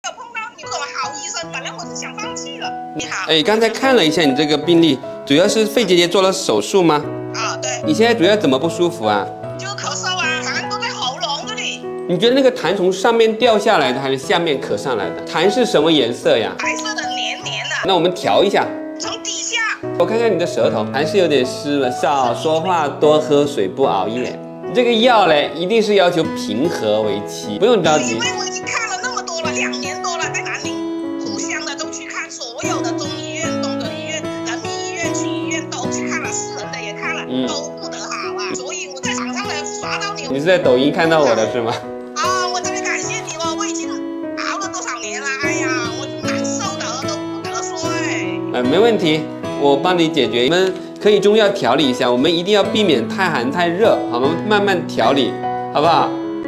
有碰到你这种好医生，本来我是想放弃了。你好，哎，刚才看了一下你这个病例，主要是肺结节做了手术吗？啊，对，你现在主要怎么不舒服啊？就咳嗽啊，痰都在喉咙这里，你觉得那个痰从上面掉下来的还是下面咳上来的？痰是什么颜色呀？白色的黏黏的，那我们调一下，从底下。我看看你的舌头，还是有点湿了。少说话，多喝水，不熬夜。你这个药嘞，一定是要求平和为期，不用着急因。为我已经看了那么多了，2年多了，在南宁互相的都去看，所有的中医院、东德医院、人民医院、区医院都去看了，私人的也看了，都不得好啊。所以我在网上呢刷到你。你是在抖音看到我的是吗？啊，我特别感谢你哦，我已经熬了多少年了，哎呀，我难受的都不得说哎。没问题，我帮你解决。你们可以中药调理一下，我们一定要避免太寒太热，好吗？慢慢调理，好不好？